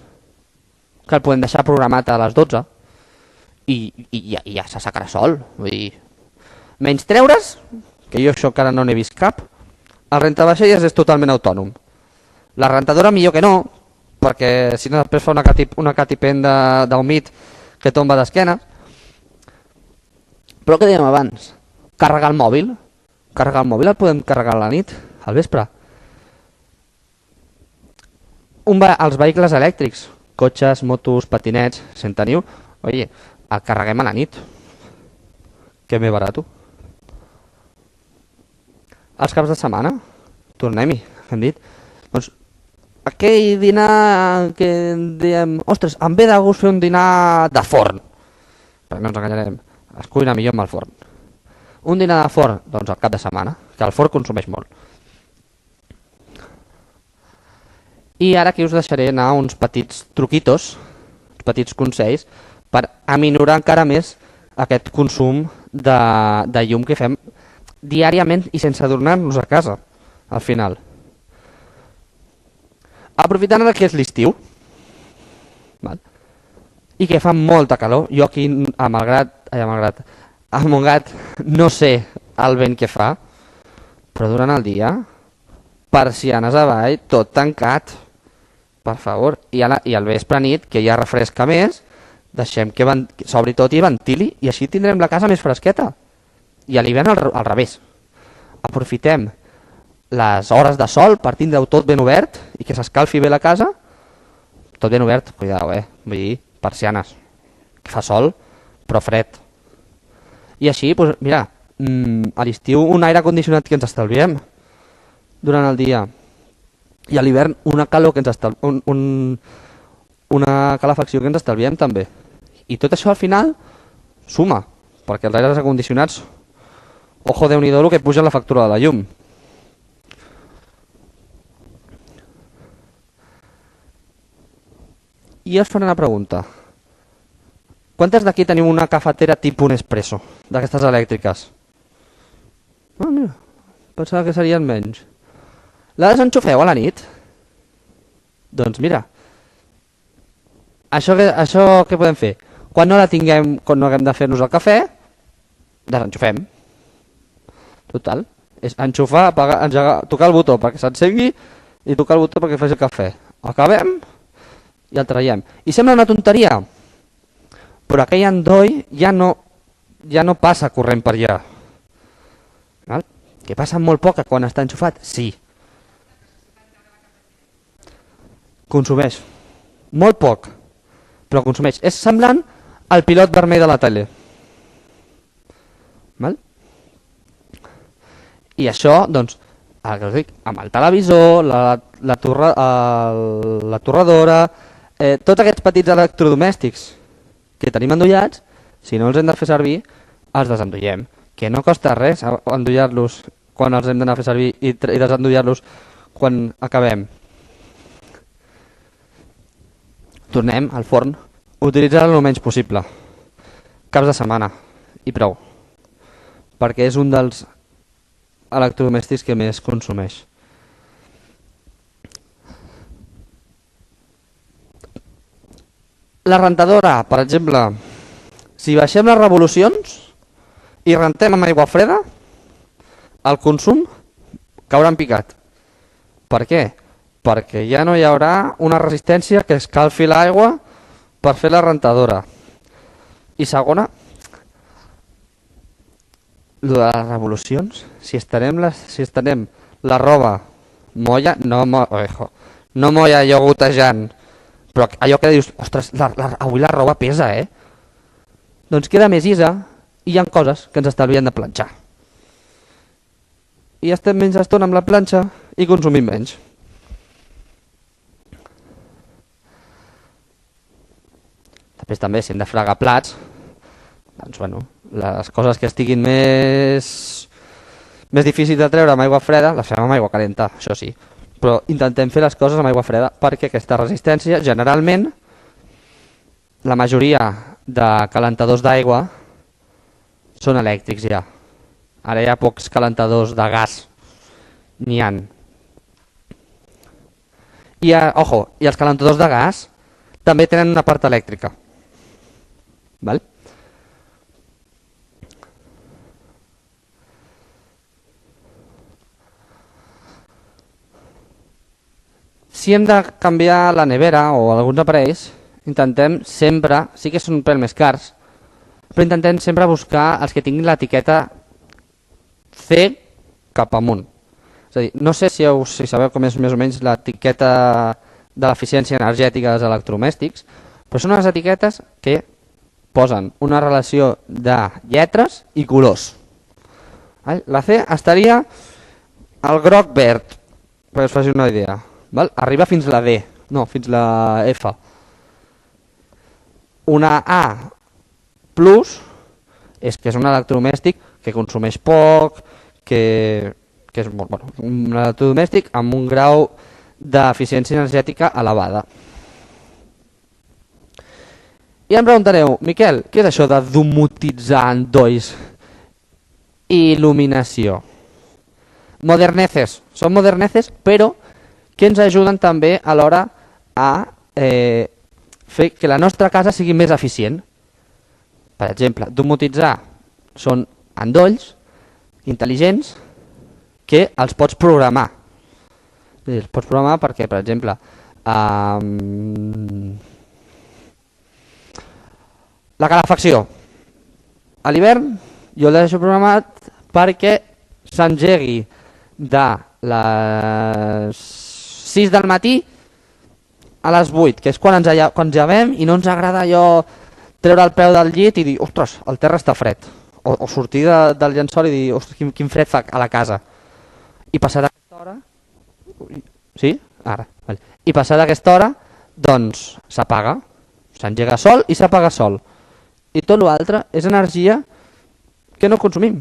que el podem deixar programat a les 12 i ja s'assacarà sol. Vull dir, menys treure's, que jo això encara no n'he vist cap, el rentavaixelles és totalment autònom. La rentadora millor que no, perquè si no després fa una catipenda d'humit que tomba d'esquena. Però què dèiem abans? Carregar el mòbil. Carregar el mòbil el podem carregar a la nit, al vespre. Els vehicles elèctrics, cotxes, motos, patinets, si en teniu, oye, el carreguem a la nit. Que més barat. Els caps de setmana, tornem-hi, hem dit. Doncs aquell dinar que diem, ostres, em ve de gust fer un dinar de forn. Però no ens enganyarem, es cuina millor amb el forn. Un dinar de forn, doncs al cap de setmana, que el forn consumeix molt. I ara aquí us deixaré anar uns petits truquitos, uns petits consells, per aminorar encara més aquest consum de llum que fem diàriament i sense adornar-nos a casa, al final. Aprofitant que és l'estiu, i que fa molta calor, jo aquí a Montgat no sé el vent que fa, però durant el dia, persianes avall, tot tancat, per favor, i al vespre nit, que ja refresca més, deixem que s'obri tot i ventili, i així tindrem la casa més fresqueta. I a l'hivern al revés. Aprofitem les hores de sol per tindre-ho tot ben obert i que s'escalfi bé la casa. Tot ben obert, cuidao, vull dir, persianes, que fa sol, però fred. I així, doncs, mira, a l'estiu un aire condicionat que ens estalviem durant el dia. I a l'hivern una calor que ens estalviem, una calefacció que ens estalviem també. I tot això al final suma, perquè els aires condicionats, ojo, Déu-n'hi-do el que puja la factura de la llum. I us faré una pregunta. Quantes d'aquí teniu una cafetera tipus Nespresso, d'aquestes elèctriques? Ah, mira, pensava que serien menys. La desenxufeu a la nit? Doncs mira, això què podem fer? Quan no la tinguem, quan no haguem de fer-nos el cafè, desenxufem. Total, és enxufar, apagar, engegar, tocar el botó perquè s'encengui i tocar el botó perquè faci el cafè. Acabem i el traiem. I sembla una tonteria, però aquell endoll ja no passa corrent per allà. Val? Que passa molt poc quan està enxufat? Sí. Consumeix. Molt poc, però consumeix. És semblant al pilot vermell de la tele. Val? I això, doncs, el que us dic, amb el televisor, la torradora, tots aquests petits electrodomèstics que tenim endollats, si no els hem de fer servir, els desendollem. Que no costa res endollar-los quan els hem d'anar a fer servir i desendollar-los quan acabem. Tornem al forn, utilitzar-lo el menys possible. Caps de setmana i prou. Perquè és un dels electrodomèstics que més consumeix. La rentadora, per exemple, si baixem les revolucions i rentem amb aigua freda, el consum caurà en picat. Per què? Perquè ja no hi haurà una resistència que escalfi l'aigua per fer la rentadora. I segona, de les revolucions, si estenem la roba molla, no molla allò gotejant, però allò que dius, ostres, avui la roba pesa, doncs queda més llisa i hi ha coses que ens estalvien de planxar. I estem menys estona amb la planxa i consumim menys. Després també, si hem de fregar plats, doncs bueno, les coses que estiguin més difícils de treure amb aigua freda, les fem amb aigua calenta, això sí. Però intentem fer les coses amb aigua freda perquè aquesta resistència, generalment, la majoria de calentadors d'aigua són elèctrics ja. Ara hi ha pocs calentadors de gas. N'hi ha. I els calentadors de gas també tenen una part elèctrica. Val? Si hem de canviar la nevera o alguns aparells, intentem sempre, sí que són un pèl més cars, però intentem sempre buscar els que tinguin l'etiqueta C cap amunt. És a dir, no sé si sabeu com és més o menys l'etiqueta de l'eficiència energètica dels electrodomèstics, però són unes etiquetes que posen una relació de lletres i colors. La C estaria al groc-verd, perquè us faci una idea. Arriba fins la D, no, fins la F. Una A plus és que és un electrodomèstic que consumeix poc, que és un electrodomèstic amb un grau d'eficiència energètica elevada. I em preguntareu, Miquel, què és això de domotitzar endolls i il·luminació? Moderneces, són moderneces, però que ens ajuden també a l'hora a fer que la nostra casa sigui més eficient. Per exemple, domotitzar són endolls intel·ligents que els pots programar. Els pots programar perquè, per exemple, la calefacció. A l'hivern jo l'he deixat programat perquè s'engegui de les 6 del matí a les 8, que és quan llevem i no ens agrada allò treure el peu del llit i dir, ostres, el terra està fred. O sortir del llençol i dir, ostres, quin fred fa a la casa. I passar d'aquesta hora... Sí? Ara. Vale. I passar d'aquesta hora, doncs s'apaga. S'engega sol i s'apaga sol. I tot l'altre és energia que no consumim.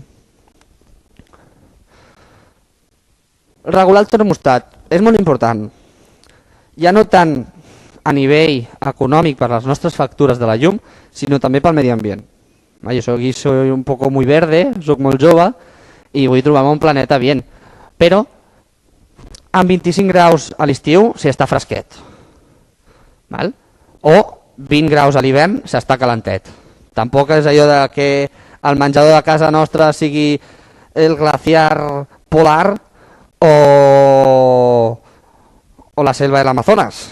Regular el termostat és molt important. Ja no tant a nivell econòmic per les nostres factures de la llum, sinó també pel medi ambient. Jo soy un poco muy verde, soc molt jove i vull trobar-me un planeta bien. Però amb 25 graus a l'estiu s'està fresquet. O 20 graus a l'hivern s'està calentet. Tampoc és allò de que el menjador de casa nostra sigui el glaciar polar o la selva de l'Amazones.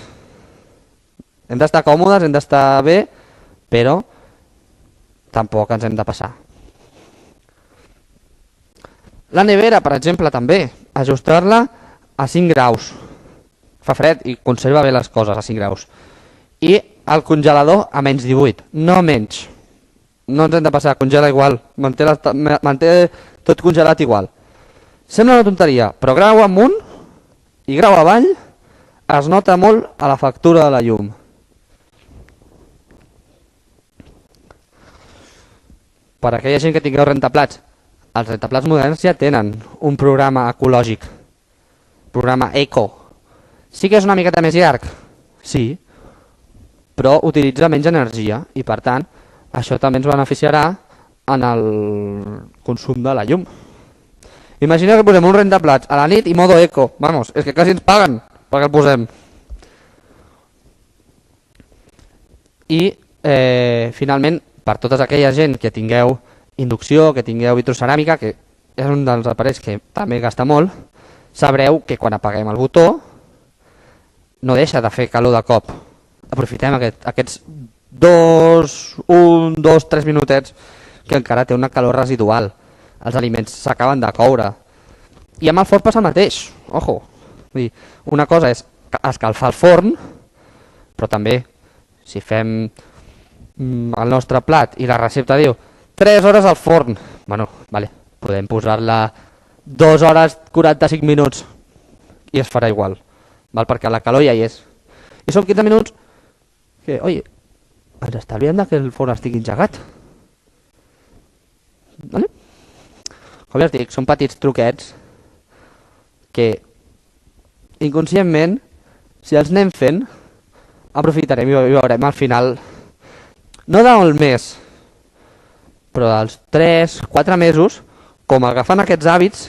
Hem d'estar còmodes, hem d'estar bé, però tampoc ens hem de passar. La nevera, per exemple, també, ajustar-la a 5 graus. Fa fred i conserva bé les coses a 5 graus. I el congelador a menys 18, no menys. No ens hem de passar, congela igual, manté tot congelat igual. Sembla una tonteria, però grau amunt i grau avall es nota molt a la factura de la llum. Per a aquella gent que tingueu rentaplats, els rentaplats moderns ja tenen un programa ecològic, programa Eco. Sí que és una miqueta més llarg, sí, però utilitza menys energia i per tant això també ens beneficiarà en el consum de la llum. Imagineu que posem un rentaplats a la nit i modo eco. Vamos, és que quasi ens paguen perquè el posem. I finalment, per tota aquella gent que tingueu inducció, que tingueu vitroceràmica, que és un dels aparells que també gasta molt, sabreu que quan apaguem el botó no deixa de fer calor de cop. Aprofitem aquests 1, 2, 3 minutets que encara té una calor residual. Els aliments s'acaben de coure. I amb el forn passa el mateix. Ojo. Una cosa és escalfar el forn, però també si fem el nostre plat i la recepta diu 3 hores al forn, bueno, vale, podem posar-la 2 hores 45 minuts i es farà igual, perquè la calor ja hi és. I són 15 minuts que, oi, ens estalviem que el forn estigui engegat. Vale? Com ja us dic, són petits truquets que inconscientment, si els anem fent, aprofitarem i veurem al final, no d'un mes, però dels 3-4 mesos, com agafant aquests hàbits,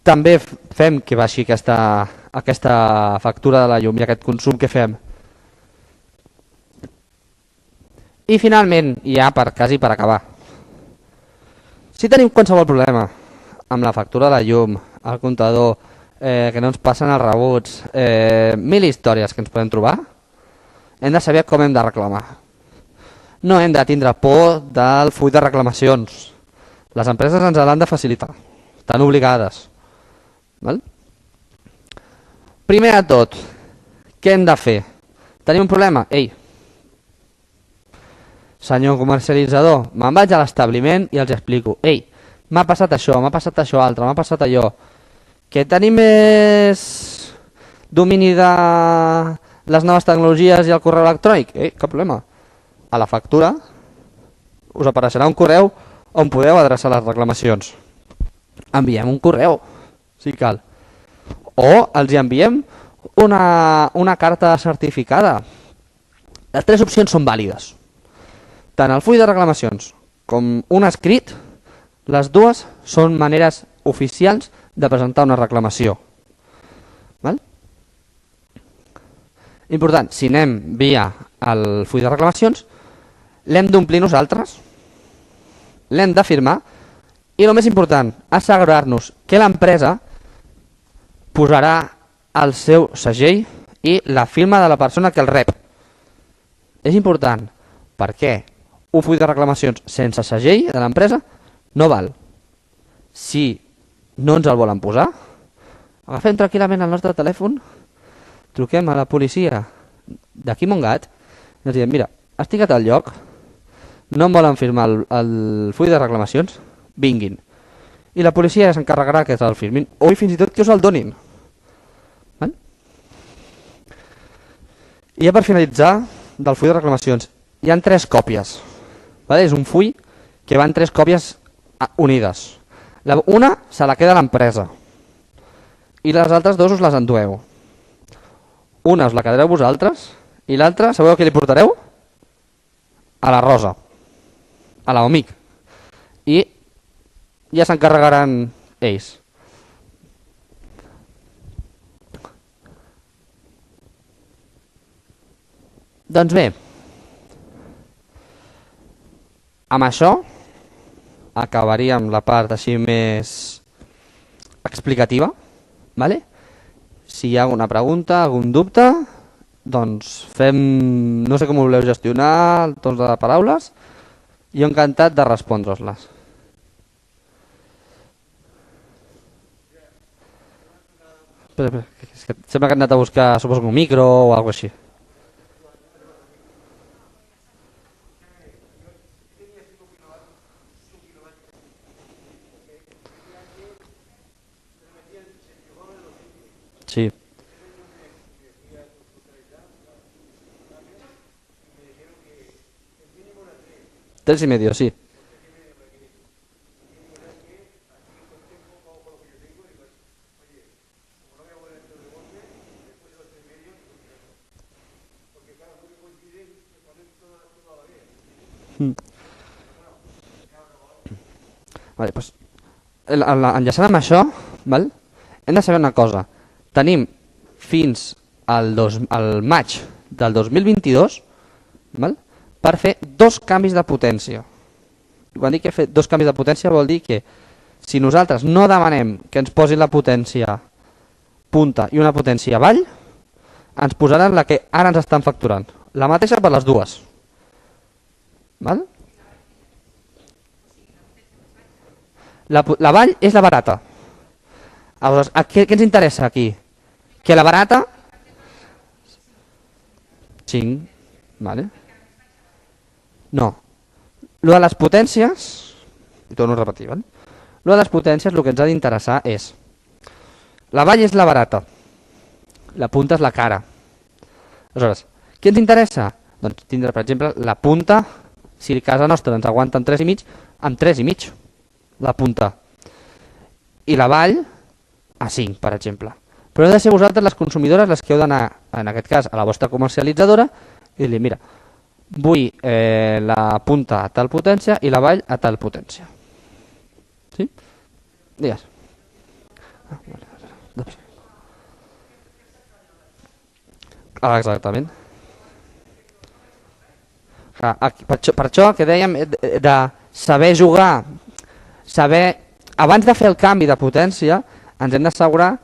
també fem que baixi aquesta factura de la llum i aquest consum que fem. I finalment, ja quasi per acabar, si tenim qualsevol problema amb la factura de la llum, el comptador, que no ens passen els rebuts, mil històries que ens podem trobar, hem de saber com hem de reclamar. No hem de tindre por del full de reclamacions. Les empreses ens l'han de facilitar, estan obligades. Val? Primer de tot, què hem de fer? Tenim un problema? Ei, senyor comercialitzador, me'n vaig a l'establiment i els explico. Ei, m'ha passat això, m'ha passat això altre, m'ha passat allò. Que tenim més domini de les noves tecnologies i el correu electrònic? Ei, cap problema. A la factura us apareixerà un correu on podeu adreçar les reclamacions. Enviem un correu, si cal. O els enviem una carta certificada. Les tres opcions són vàlides. Tant el full de reclamacions com un escrit, les dues són maneres oficials de presentar una reclamació. Val? Important, si anem via el full de reclamacions, l'hem d'omplir nosaltres, l'hem de firmar i el més important, assegurar-nos que l'empresa posarà el seu segell i la firma de la persona que el rep. És important perquè un full de reclamacions sense segell de l'empresa no val. Si no ens el volen posar, agafem tranquil·lament el nostre telèfon, truquem a la policia d'aquí Montgat i els diem, mira, estic a tal lloc, no em volen firmar el full de reclamacions, vinguin. I la policia s'encarregarà que se'l firmin, o fins i tot que us el donin. Val? I ja per finalitzar, del full de reclamacions, hi ha 3 còpies. Vale? És un full que van 3 còpies unides. Una se la queda l'empresa i les altres 2 us les endueu. Una us la quedareu vosaltres i l'altra, sabeu què li portareu? A la Rosa, a l'Omic. I ja s'encarregaran ells. Doncs bé, amb això acabaríem la part així més explicativa. Vale? Si hi ha alguna pregunta, algun dubte, doncs fem, no sé com ho voleu gestionar, el torn de paraules, i jo encantat de respondre-les. Espera, és que sembla que han anat a buscar, suposo, un micro o alguna cosa així. Sí. 3,5, sí. Vale, pues, enllaçant amb això, val? Hem de saber una cosa. Tenim fins al maig del 2022, val? Per fer 2 canvis de potència. Quan dic que fer 2 canvis de potència vol dir que si nosaltres no demanem que ens posin la potència punta i una potència avall, ens posaran la que ara ens estan facturant. La mateixa per les dues. Val? La vall és la barata. Aleshores, què ens interessa aquí? Que la barata... 5, vale? No. Lo de les potències, i torno a repetir, vale? Lo de les potències el que ens ha d'interessar és... La vall és la barata, la punta és la cara. Aleshores, què ens interessa? Doncs tindre, per exemple, la punta, si a casa nostra ens aguanten 3,5, amb 3,5 la punta. I la vall a 5, per exemple. Però heu de ser vosaltres les consumidores les que heu d'anar, en aquest cas, a la vostra comercialitzadora i dir-li, mira, vull la punta a tal potència i la vall a tal potència. Sí? Digues. Exactament. Per això que dèiem de saber jugar, abans de fer el canvi de potència, ens hem d'assegurar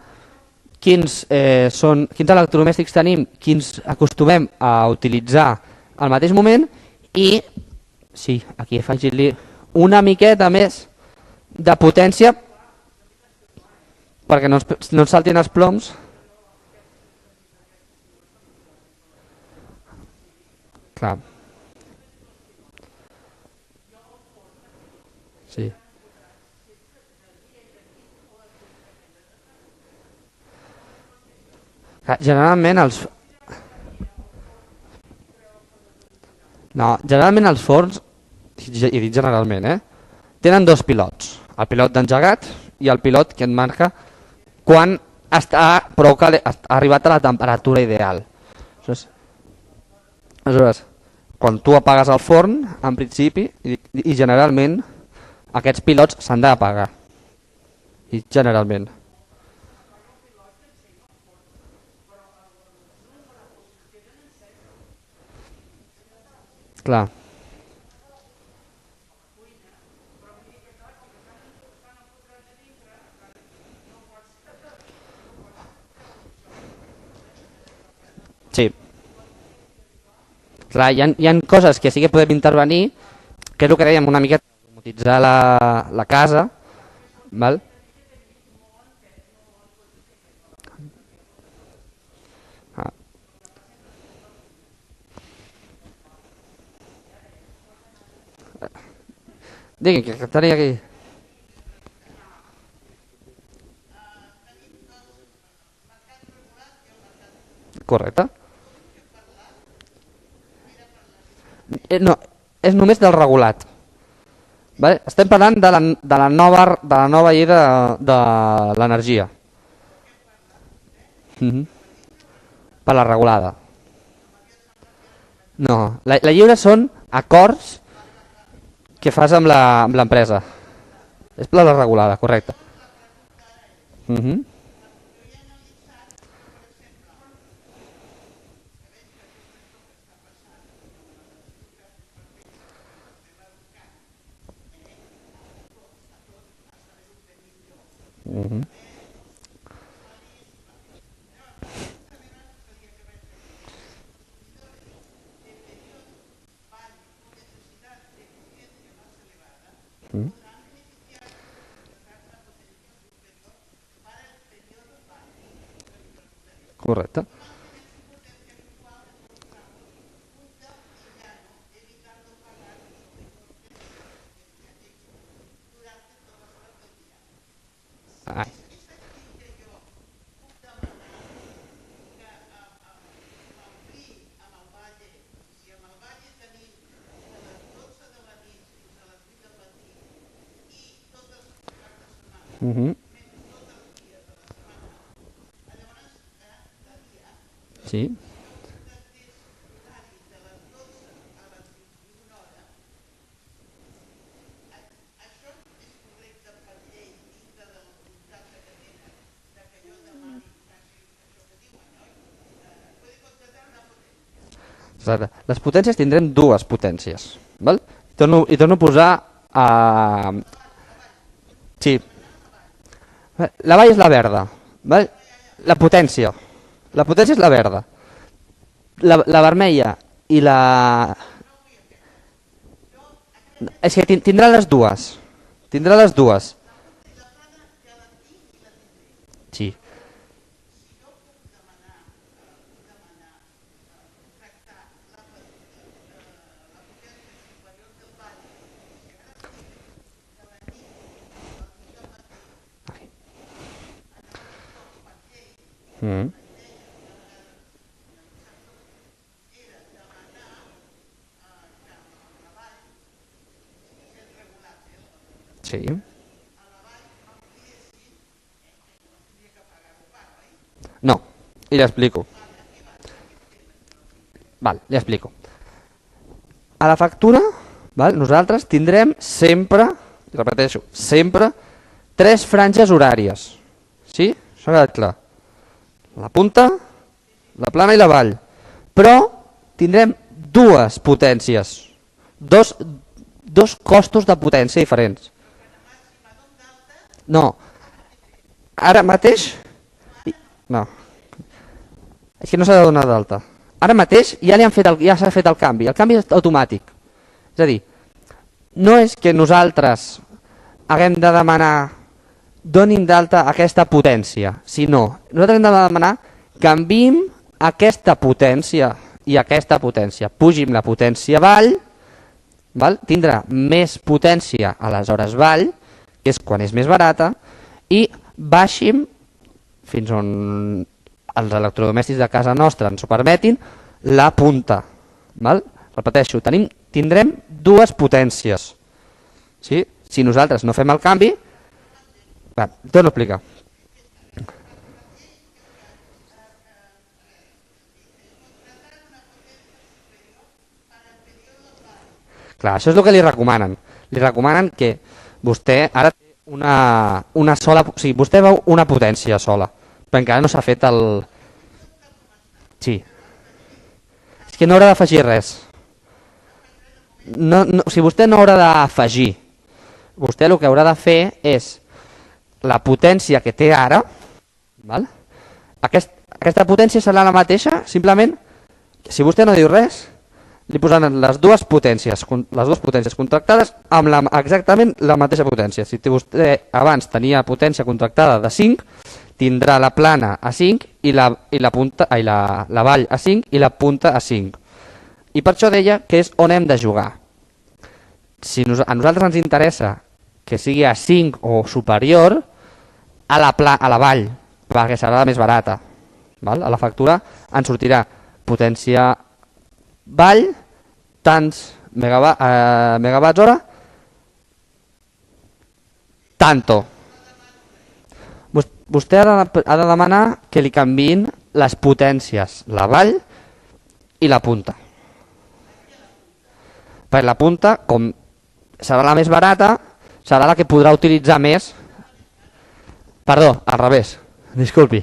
quins electrodomèstics tenim, quins acostumem a utilitzar al mateix moment i, sí, aquí he afegit-li una miqueta més de potència perquè no ens saltin els ploms. Clar. Sí. Generalment els forns, he dit generalment, tenen dos pilots, el pilot d'engegat i el pilot que et marca quan ha arribat a la temperatura ideal. Aleshores, quan tu apagues el forn, en principi, i generalment, aquests pilots s'han d'apagar. I generalment. Clar. Sí. Clar, hi ha coses que sí que podem intervenir, que és el que dèiem una miqueta, automatitzar la casa, val? Digui, que tenia aquí. Correcte. No, és només del regulat. Vale? Estem parlant de la nova llei de l'energia. Per la regulada. No, la lliure són acords que fas amb l'empresa. És per la regulada, correcte. Correcte. Ai. Sí. Les potències tindrem dues potències. Val? I torno a posar sí. La vall és la verda. Val? La potència. La potència és la verda. La vermella i la... És que tindrà les dues. Tindrà les dues. Sí. Sí. No, i l'explico. Val, li explico. A la factura, val, nosaltres tindrem sempre, repeteixo, sempre 3 franges horàries. Sí? Això ha quedat clar. La punta, la plana i la vall. Però tindrem dues potències. Dos costos de potència diferents. No. Ara mateix... No. És que no s'ha de donar d'alta. Ara mateix ja s'ha fet el canvi. El canvi és automàtic. És a dir, no és que nosaltres haguem de demanar donin d'alta aquesta potència, sinó nosaltres hem de demanar canviem aquesta potència i aquesta potència. Pugim la potència vall, tindrà més potència aleshores vall, que és quan és més barata, i baixim fins on els electrodomèstics de casa nostra ens ho permetin, la punta. Repeteixo, tindrem dues potències. Sí? Si nosaltres no fem el canvi... Torno a explicar. Clar, això és el que li recomanen. Li recomanen que vostè ara té una sola... O sigui, vostè veu una potència sola, però encara no s'ha fet el... Sí. És que no haurà d'afegir res. Si vostè no haurà d'afegir, vostè el que haurà de fer és la potència que té ara, aquesta potència serà la mateixa, simplement, si vostè no diu res, li posaran les dues potències contractades amb exactament la mateixa potència. Si vostè abans tenia potència contractada de 5, tindrà la plana a 5 i la vall a 5 i la punta a 5. I per això deia que és on hem de jugar. Si a nosaltres ens interessa que sigui a 5 o superior a la vall, perquè serà la més barata. A la factura ens sortirà potència vall, tants megawatts hora, tanto. Vostè ha de demanar que li canviïn les potències, la vall i la punta. Per la punta, com serà la més barata, serà la que podrà utilitzar més. Perdó, al revés, disculpi.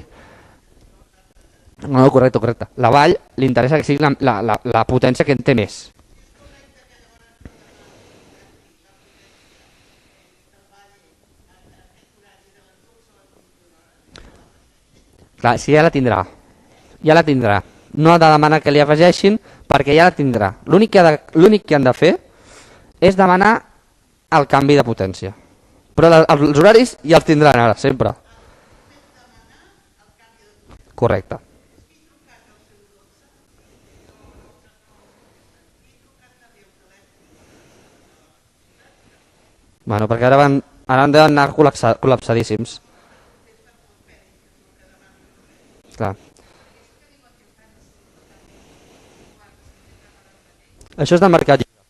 No, correcte. La vall li interessa que sigui la potència que en té més. Clar, si ja la tindrà. No ha de demanar que li afegeixin perquè ja la tindrà. L'únic que han de fer és demanar el canvi de potència. Però els horaris ja els tindran ara, sempre. Correcte. Bueno, perquè ara en deuen anar col·lapsadíssims. Clar. Això és del mercat lliure.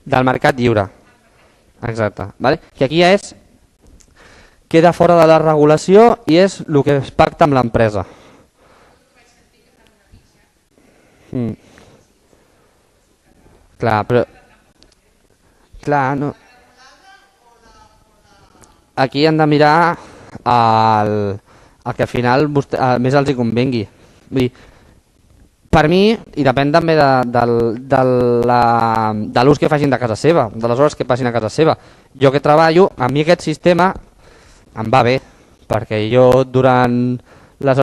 Del mercat lliure. Exacte. Que aquí ja queda fora de la regulació i és el que es pacta amb l'empresa. Clar, però... Clar, no... Aquí han de mirar el que al final més els hi convengui. Vull dir, per mi, i depèn també de l'ús que facin de casa seva, de les hores que passin a casa seva. Jo que treballo, a mi aquest sistema em va bé, perquè jo durant